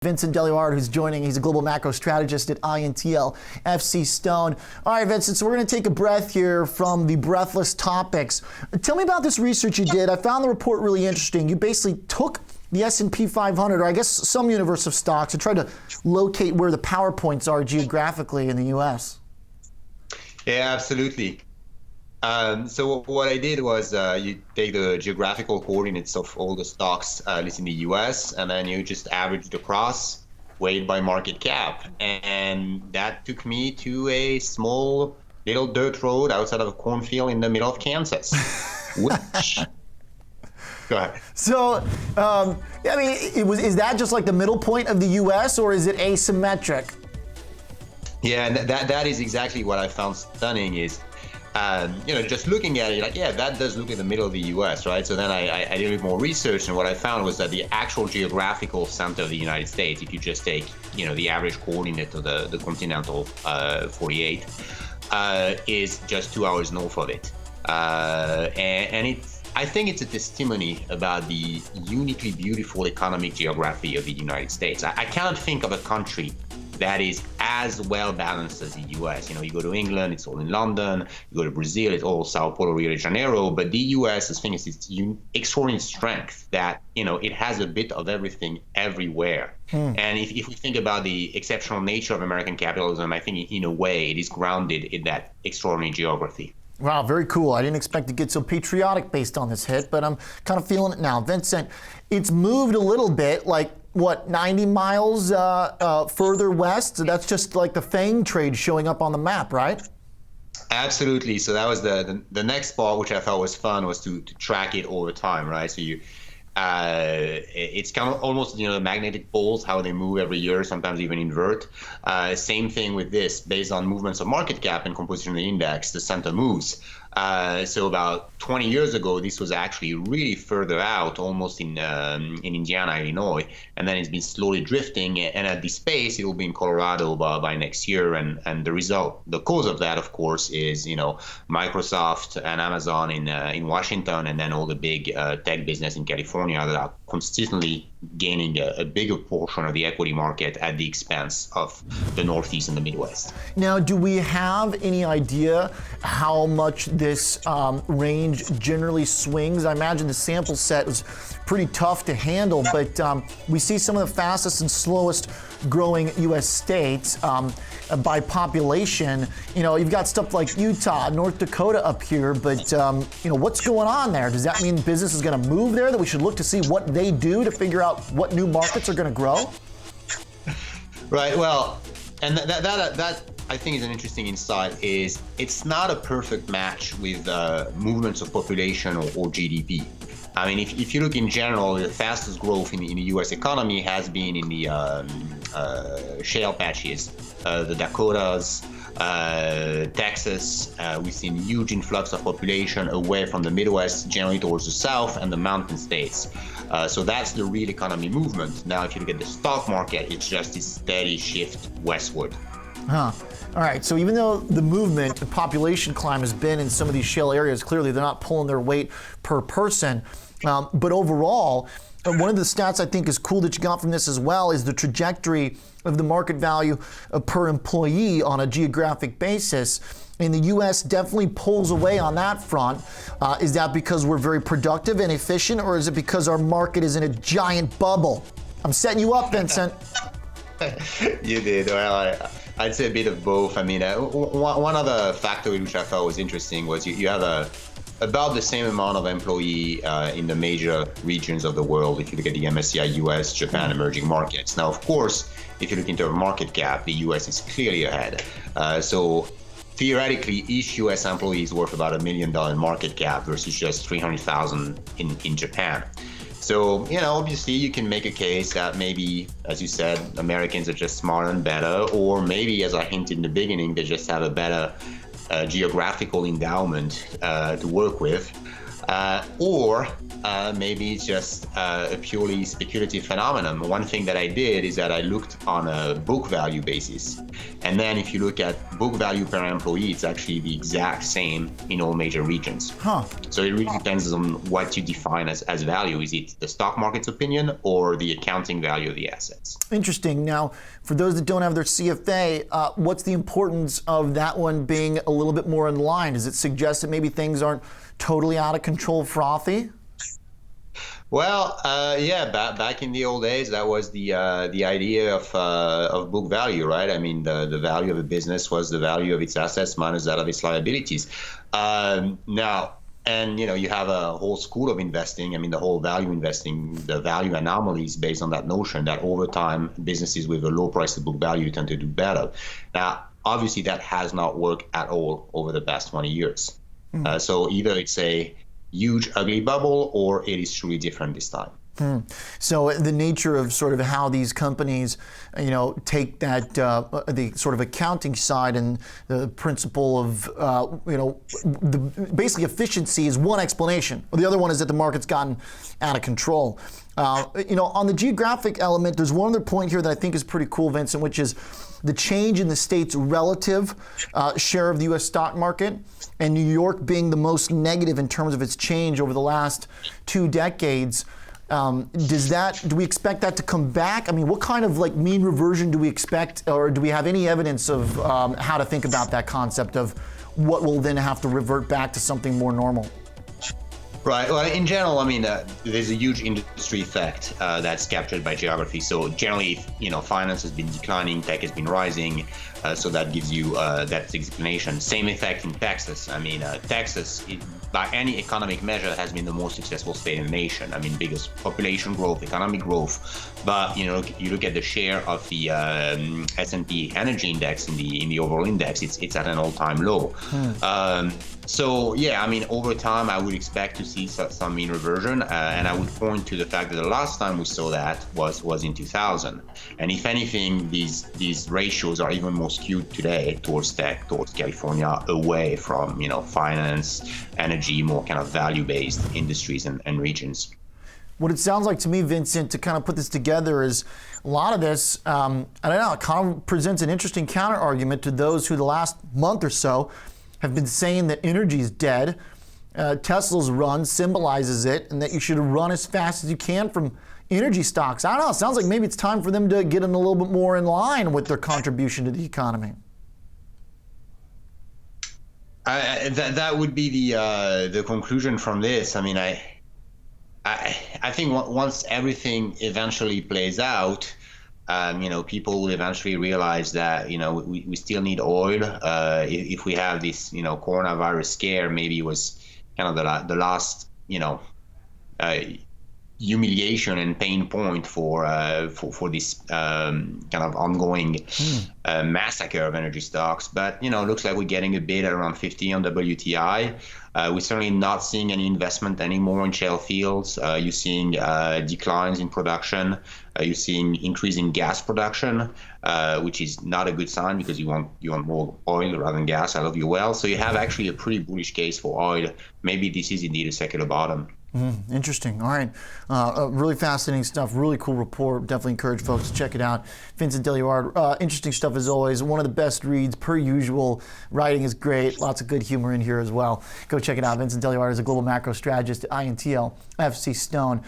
Vincent Deluard, who's joining. He's a global macro strategist at INTL FC Stone. All right, Vincent, so we're going to take a breath here from the breathless topics. Tell me about this research you did. I found the report really interesting. You basically took the S&P 500, or I guess some universe of stocks, and tried to locate where the power points are geographically in the U.S. Yeah, absolutely. So what I did was you take the geographical coordinates of all the stocks listed in the US, and then you just averaged across, weighed by market cap. And that took me to a small little dirt road outside of a cornfield in the middle of Kansas. Which, go ahead. So, I mean, is that just like the middle point of the US, or is it asymmetric? Yeah, and that is exactly what I found stunning is, just looking at it, like, yeah, that does look at the middle of the U.S., right? So then I did a bit more research, and what I found was that the actual geographical center of the United States, if you just take, the average coordinate of the continental 48, is just 2 hours north of it. And I think it's a testimony about the uniquely beautiful economic geography of the United States. I cannot think of a country that is as well balanced as the US. You go to England, it's all in London. You go to Brazil, it's all Sao Paulo, Rio de Janeiro. But the US, I think, is its extraordinary strength that, it has a bit of everything everywhere. And if we think about the exceptional nature of American capitalism, I think in a way it is grounded in that extraordinary geography. Wow, very cool. I didn't expect to get so patriotic based on this hit, but I'm kind of feeling it now. Vincent, it's moved a little bit, like, 90 miles further west? So that's just like the FANG trade showing up on the map, right? Absolutely. So that was the next part, which I thought was fun, was to track it over time, right? So it's kind of almost, the magnetic poles, how they move every year, sometimes even invert. Same thing with this, based on movements of market cap and composition of the index, the center moves. So about 20 years ago, this was actually really further out, almost in Indiana, Illinois, and then it's been slowly drifting. And at this pace, it will be in Colorado by next year. And the cause of that, of course, is Microsoft and Amazon in Washington, and then all the big tech business in California that are consistently gaining a bigger portion of the equity market at the expense of the Northeast and the Midwest. Now, do we have any idea how much this range generally swings? I imagine the sample set was pretty tough to handle, but we see some of the fastest and slowest growing U.S. states by population. You've got stuff like Utah, North Dakota up here, but what's going on there? Does that mean business is going to move there, that we should look to see what they do to figure out what new markets are going to grow? Right, well, and that I think is an interesting insight, is it's not a perfect match with movements of population or GDP. I mean, if you look in general, the fastest growth in the U.S. economy has been in the shale patches, the Dakotas, Texas. We've seen huge influx of population away from the Midwest, generally towards the South, and the mountain states. So that's the real economy movement. Now, if you look at the stock market, it's just this steady shift westward. All right, so even though the movement, the population climb has been in some of these shale areas, clearly they're not pulling their weight per person. But overall, one of the stats I think is cool that you got from this as well is the trajectory of the market value per employee on a geographic basis. And the U.S. definitely pulls away on that front. Is that because we're very productive and efficient, or is it because our market is in a giant bubble? I'm setting you up, Vincent. You did. Well, I'd say a bit of both. I mean, one other factor which I thought was interesting was you have about the same amount of employee in the major regions of the world if you look at the MSCI US, Japan, emerging markets. Now, of course, if you look into a market cap, the US is clearly ahead. So theoretically, each US employee is worth about $1 million market cap versus just 300,000 in Japan. So, obviously you can make a case that maybe, as you said, Americans are just smarter and better, or maybe, as I hinted in the beginning, they just have a better geographical endowment to work with. or maybe it's just a purely speculative phenomenon. One thing that I did is that I looked on a book value basis. And then if you look at book value per employee, it's actually the exact same in all major regions. Huh. So it really depends on what you define as value. Is it the stock market's opinion or the accounting value of the assets? Interesting. Now, for those that don't have their CFA, what's the importance of that one being a little bit more in line? Does it suggest that maybe things aren't totally out of control, frothy? Well, yeah, back in the old days, that was the idea of book value, right? I mean, the value of a business was the value of its assets minus that of its liabilities. Now, and you have a whole school of investing. I mean, the whole value investing, the value anomalies based on that notion that over time, businesses with a low price to book value tend to do better. Now, obviously, that has not worked at all over the past 20 years. So either it's a huge ugly bubble or it is truly different this time. So the nature of sort of how these companies, take that the sort of accounting side and the principle of, basically efficiency is one explanation. The other one is that the market's gotten out of control. On the geographic element, there's one other point here that I think is pretty cool, Vincent, which is the change in the state's relative share of the U.S. stock market, and New York being the most negative in terms of its change over the last 2 decades. Do we expect that to come back? I mean, what kind of mean reversion do we expect, or do we have any evidence of how to think about that concept of what will then have to revert back to something more normal? Right. Well, in general, I mean, there's a huge industry effect that's captured by geography. So generally, finance has been declining, tech has been rising. So that gives you that explanation. Same effect in Texas. I mean, Texas, by any economic measure, has been the most successful state in the nation. I mean, biggest population growth, economic growth. But you look at the share of the S&P Energy Index in the overall index, it's at an all-time low. So yeah, I mean, over time, I would expect to see some mean reversion, and I would point to the fact that the last time we saw that was in 2000. And if anything, these ratios are even more skewed today towards tech, towards California, away from finance, energy, more kind of value-based industries and regions. What it sounds like to me, Vincent, to kind of put this together is a lot of this, I don't know, it kind of presents an interesting counter argument to those who the last month or so have been saying that energy is dead. Tesla's run symbolizes it, and that you should run as fast as you can from energy stocks. I don't know, it sounds like maybe it's time for them to get in a little bit more in line with their contribution to the economy. That would be the conclusion from this. I mean, I think once everything eventually plays out, people will eventually realize that we still need oil. If we have this coronavirus scare, maybe it was kind of the last humiliation and pain point for this kind of ongoing massacre of energy stocks. But looks like we're getting a bid at around 50 on WTI. We're certainly not seeing any investment anymore in shale fields. You're seeing declines in production. You're seeing increasing gas production, which is not a good sign because you want more oil rather than gas out of your well. So you have actually a pretty bullish case for oil. Maybe this is indeed a secular bottom. Interesting. All right. Really fascinating stuff. Really cool report. Definitely encourage folks to check it out. Vincent Deluard, interesting stuff as always. One of the best reads per usual. Writing is great. Lots of good humor in here as well. Go check it out. Vincent Deluard is a global macro strategist at INTL FC Stone.